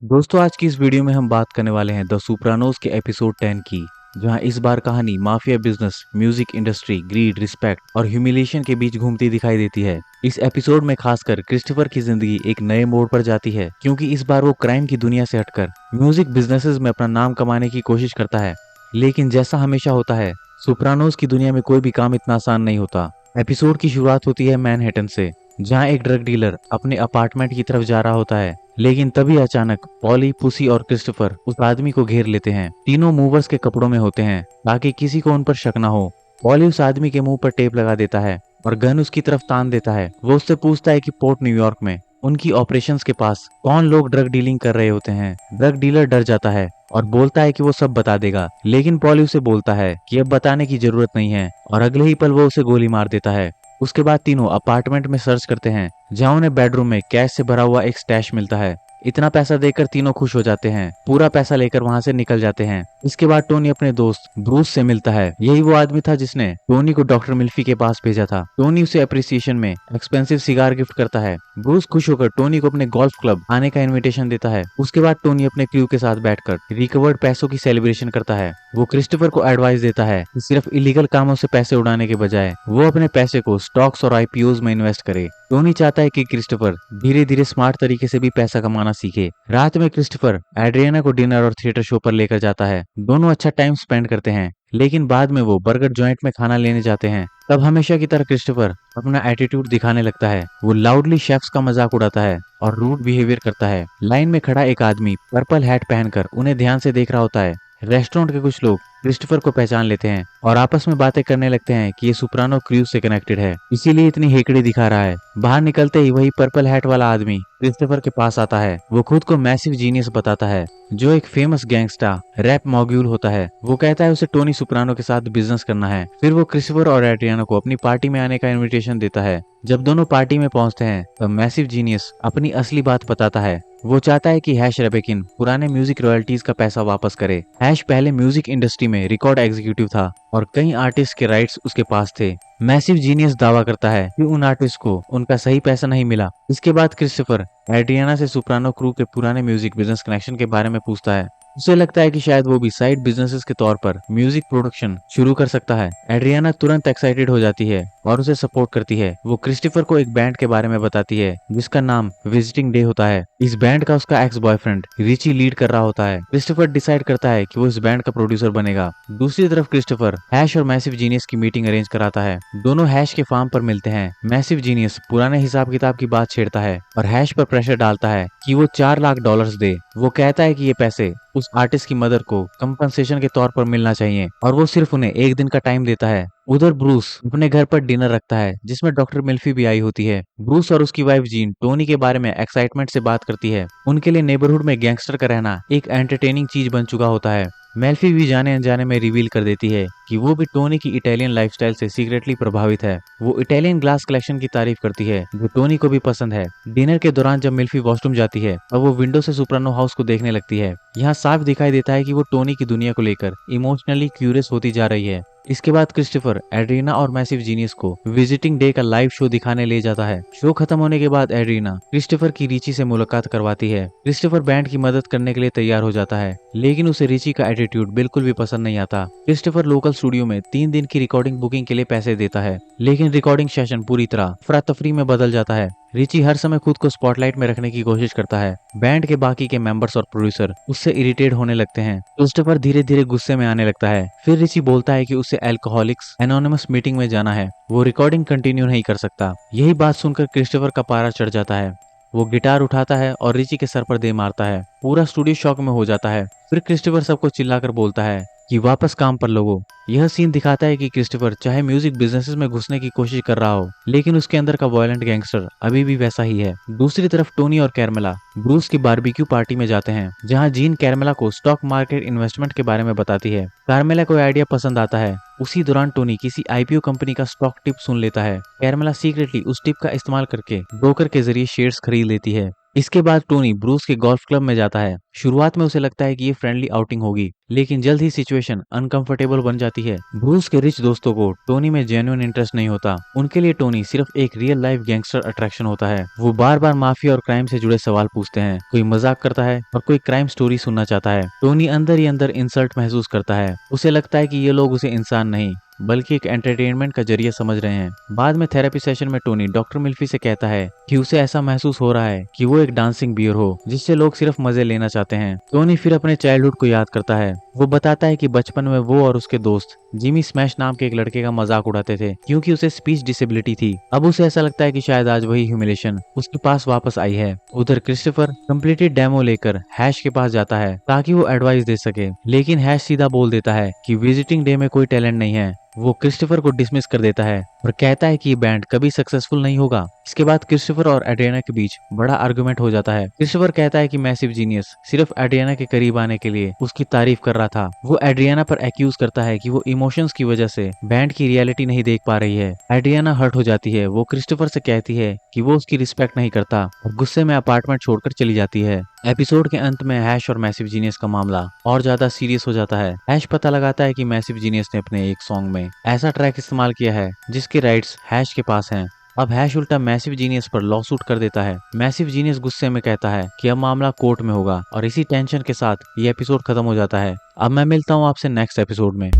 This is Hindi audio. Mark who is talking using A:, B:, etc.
A: दोस्तों आज की इस वीडियो में हम बात करने वाले हैं द सुप्रानोस के एपिसोड 10 की, जहां इस बार कहानी mafia business, music industry, greed, respect और ह्यूमिलिएशन के बीच घूमती दिखाई देती है। इस एपिसोड में खासकर क्रिस्टोफर की जिंदगी एक नए मोड़ पर जाती है, क्योंकि इस बार वो क्राइम की दुनिया से हटकर म्यूजिक बिजनेसेस में अपना नाम कमाने की कोशिश करता है। लेकिन जैसा हमेशा होता है, सुप्रानोस की दुनिया में कोई भी काम इतना आसान नहीं होता। एपिसोड की शुरुआत होती है मैनहट्टन से, जहां एक ड्रग डीलर अपने अपार्टमेंट की तरफ जा रहा होता है। लेकिन तभी अचानक पॉली, पुसी और क्रिस्टोफर उस आदमी को घेर लेते हैं। तीनों मूवर्स के कपड़ों में होते हैं ताकि किसी को उन पर शक न हो। पॉली उस आदमी के मुंह पर टेप लगा देता है और गन उसकी तरफ तान देता है। वो उससे पूछता है कि पोर्ट न्यूयॉर्क में उनकी ऑपरेशंस के पास कौन लोग ड्रग डीलिंग कर रहे होते हैं। ड्रग डीलर डर जाता है और बोलता है कि वो सब बता देगा, लेकिन पॉली उसे बोलता है कि अब बताने की जरूरत नहीं है और अगले ही पल वो उसे गोली मार देता है। उसके बाद तीनों अपार्टमेंट में सर्च करते हैं, जहां उन्हें बेडरूम में कैश से भरा हुआ एक स्टैश मिलता है। इतना पैसा देखकर तीनों खुश हो जाते हैं, पूरा पैसा लेकर वहां से निकल जाते हैं। इसके बाद टोनी अपने दोस्त ब्रूस से मिलता है। यही वो आदमी था जिसने टोनी को डॉक्टर मिल्फी के पास भेजा था। टोनी उसे अप्रिसिएशन में एक्सपेंसिव सिगार गिफ्ट करता है। ब्रूस खुश होकर टोनी को अपने गोल्फ क्लब आने का इनविटेशन देता है। उसके बाद टोनी अपने क्रू के साथ बैठकर रिकवर्ड पैसों की सेलिब्रेशन करता है। वो क्रिस्टोफर को एडवाइस देता है कि सिर्फ इलीगल कामों से पैसे उड़ाने के बजाय वो अपने पैसे को स्टॉक्स और आईपीओज में इन्वेस्ट करे। टोनी चाहता है कि क्रिस्टोफर धीरे धीरे स्मार्ट तरीके से भी पैसा कमाना सीखे। रात में क्रिस्टोफर एड्रियाना को डिनर और थिएटर शो पर लेकर जाता है। दोनों अच्छा टाइम स्पेंड करते हैं, लेकिन बाद में वो बर्गर जॉइंट में खाना लेने जाते हैं। तब हमेशा की तरह क्रिस्टोफर अपना एटीट्यूड दिखाने लगता है। वो लाउडली शेफ्स का मजाक उड़ाता है और रूड बिहेवियर करता है। लाइन में खड़ा एक आदमी पर्पल हैट पहनकर उन्हें ध्यान से देख रहा होता है। रेस्टोरेंट के कुछ लोग क्रिस्टोफर को पहचान लेते हैं और आपस में बातें करने लगते हैं कि ये सुप्रानो क्रूज से कनेक्टेड है, इसीलिए इतनी हेकड़ी दिखा रहा है। बाहर निकलते ही वही पर्पल हैट वाला आदमी क्रिस्टोफर के पास आता है। वो खुद को मैसिव जीनियस बताता है, जो एक फेमस गैंगस्टर रैप मॉग्यूल होता है। वो कहता है उसे टोनी सुप्रानो के साथ बिजनेस करना है। फिर वो क्रिस्टोफर और एड्रियाना को अपनी पार्टी में आने का इनविटेशन देता है। जब दोनों पार्टी में पहुंचते हैं तब मैसिव जीनियस अपनी असली बात बताता है। वो चाहता है कि हैश रेबेकिन पुराने म्यूजिक रॉयल्टीज का पैसा वापस करे। हैश पहले म्यूजिक इंडस्ट्री में रिकॉर्ड एग्जीक्यूटिव था और कई आर्टिस्ट के राइट्स उसके पास थे। मैसिव जीनियस दावा करता है कि उन आर्टिस्ट को उनका सही पैसा नहीं मिला। इसके बाद क्रिस्टोफर एड्रियाना से सुप्रानो क्रू के पुराने म्यूजिक बिजनेस कनेक्शन के बारे में पूछता है। उसे लगता है कि शायद वो भी साइड बिजनेसेस के तौर पर म्यूजिक प्रोडक्शन शुरू कर सकता है। एड्रियाना तुरंत एक्साइटेड हो जाती है और उसे सपोर्ट करती है। वो क्रिस्टोफर को एक बैंड के बारे में बताती है जिसका नाम विजिटिंग डे होता है। इस बैंड का उसका एक्स बॉयफ्रेंड रिची लीड कर रहा होता है। क्रिस्टोफर डिसाइड करता है कि वो इस बैंड का प्रोड्यूसर बनेगा। दूसरी तरफ क्रिस्टोफर हैश और मैसिव जीनियस की मीटिंग अरेंज कराता है। दोनों हैश के फार्म पर मिलते हैं। मैसिव जीनियस पुराने हिसाब किताब की बात छेड़ता है और हैश पर प्रेशर डालता है कि वो $4 लाख दे। वो कहता है कि ये पैसे उस आर्टिस्ट की मदर को कंपनसेशन के तौर पर मिलना चाहिए और वो सिर्फ उन्हें एक दिन का टाइम देता है। उधर ब्रूस अपने घर पर डिनर रखता है जिसमें डॉक्टर मिल्फी भी आई होती है। ब्रूस और उसकी वाइफ जीन टोनी के बारे में एक्साइटमेंट से बात करती है। उनके लिए नेबरहुड में गैंगस्टर का रहना एक एंटरटेनिंग चीज बन चुका होता है। मेल्फी भी जाने अनजाने में रिवील कर देती है कि वो भी टोनी की इटालियन लाइफस्टाइल से सीक्रेटली प्रभावित है। वो इटालियन ग्लास कलेक्शन की तारीफ करती है जो टोनी को भी पसंद है। डिनर के दौरान जब मिल्फी वॉशरूम जाती है और वो विंडो से सुप्रानो हाउस को देखने लगती है, यहाँ साफ दिखाई देता है कि वो टोनी की दुनिया को लेकर इमोशनली क्यूरियस होती जा रही है। इसके बाद क्रिस्टोफर एड्रीना और मैसिव जीनियस को विजिटिंग डे का लाइव शो दिखाने ले जाता है। शो खत्म होने के बाद एड्रीना क्रिस्टोफर की रिची से मुलाकात करवाती है। क्रिस्टोफर बैंड की मदद करने के लिए तैयार हो जाता है, लेकिन उसे रिची का एटीट्यूड बिल्कुल भी पसंद नहीं आता। क्रिस्टोफर लोकल स्टूडियो में 3 दिन की रिकॉर्डिंग बुकिंग के लिए पैसे देता है, लेकिन रिकॉर्डिंग सेशन पूरी तरह अफरा तफरी में बदल जाता है। रिची हर समय खुद को स्पॉटलाइट में रखने की कोशिश करता है। बैंड के बाकी के मेंबर्स और प्रोड्यूसर उससे इरिटेट होने लगते हैं। क्रिस्टोफर धीरे धीरे गुस्से में आने लगता है। फिर रिची बोलता है कि उसे अल्कोहलिक्स एनोनिमस मीटिंग में जाना है, वो रिकॉर्डिंग कंटिन्यू नहीं कर सकता। यही बात सुनकर क्रिस्टोफर का पारा चढ़ जाता है। वो गिटार उठाता है और रिची के सर पर दे मारता है। पूरा स्टूडियो शॉक में हो जाता है। फिर क्रिस्टोफर सबको चिल्लाकर बोलता है कि वापस काम पर लोगो। यह सीन दिखाता है कि क्रिस्टोफर चाहे म्यूजिक बिजनेसेस में घुसने की कोशिश कर रहा हो, लेकिन उसके अंदर का वायलेंट गैंगस्टर अभी भी वैसा ही है। दूसरी तरफ टोनी और कैरमेला ब्रूस की बारबेक्यू पार्टी में जाते हैं, जहां जीन कैरमेला को स्टॉक मार्केट इन्वेस्टमेंट के बारे में बताती है। कैरमेला को आइडिया पसंद आता है। उसी दौरान टोनी किसी आईपीओ कंपनी का स्टॉक टिप सुन लेता है। कैरमेला सीक्रेटली उस टिप का इस्तेमाल करके ब्रोकर के जरिए शेयर्स खरीद लेती है। इसके बाद टोनी ब्रूस के गोल्फ क्लब में जाता है। शुरुआत में उसे लगता है कि ये फ्रेंडली आउटिंग होगी, लेकिन जल्द ही सिचुएशन अनकंफर्टेबल बन जाती है। ब्रूस के रिच दोस्तों को टोनी में जेन्युइन इंटरेस्ट नहीं होता। उनके लिए टोनी सिर्फ एक रियल लाइफ गैंगस्टर अट्रैक्शन होता है। वो बार बार माफिया और क्राइम से जुड़े सवाल पूछते हैं, कोई मजाक करता है और कोई क्राइम स्टोरी सुनना चाहता है। टोनी अंदर ही अंदर इंसल्ट महसूस करता है। उसे लगता है कि ये लोग उसे इंसान नहीं बल्कि एक एंटरटेनमेंट का जरिया समझ रहे हैं। बाद में थेरेपी सेशन में टोनी डॉक्टर मिल्फी से कहता है कि उसे ऐसा महसूस हो रहा है कि वो एक डांसिंग बियर हो जिससे लोग सिर्फ मजे लेना चाहते हैं। टोनी फिर अपने चाइल्डहुड को याद करता है। वो बताता है कि बचपन में वो और उसके दोस्त जिमी स्मैश नाम के एक लड़के का मजाक उड़ाते थे क्योंकि उसे स्पीच डिसेबिलिटी थी। अब उसे ऐसा लगता है कि शायद आज वही ह्यूमिलेशन उसके पास वापस आई है। उधर क्रिस्टोफर कंप्लीटेड डेमो लेकर हैश के पास जाता है ताकि वो एडवाइस दे सके, लेकिन हैश सीधा बोल देता है कि विजिटिंग डे में कोई टैलेंट नहीं है। वो क्रिस्टोफर को डिसमिस कर देता है और कहता है कि ये बैंड कभी सक्सेसफुल नहीं होगा। इसके बाद क्रिस्टोफर और एड्रियाना के बीच बड़ा आर्गुमेंट हो जाता है। क्रिस्टोफर कहता है कि मैसिव जीनियस सिर्फ एड्रियाना के करीब आने के लिए उसकी तारीफ कर रहा था। वो एड्रियाना पर एक्यूज करता है कि वो इमोशंस की वजह से बैंड की रियलिटी नहीं देख पा रही है। एड्रियाना हर्ट हो जाती है। वो क्रिस्टोफर से कहती है कि वो उसकी रिस्पेक्ट नहीं करता और गुस्से में अपार्टमेंट छोड़कर चली जाती है। एपिसोड के अंत में हैश और मैसिव जीनियस का मामला और ज्यादा सीरियस हो जाता है। हैश पता लगाता है कि मैसिव जीनियस ने अपने एक सॉन्ग में ऐसा ट्रैक इस्तेमाल किया है जिसके राइट्स हैश के पास हैं। अब हैश उल्टा मैसिव जीनियस पर लॉ सूट कर देता है। मैसिव जीनियस गुस्से में कहता है कि अब मामला कोर्ट में होगा और इसी टेंशन के साथ ये एपिसोड खत्म हो जाता है। अब मैं मिलता हूँ आपसे नेक्स्ट एपिसोड में।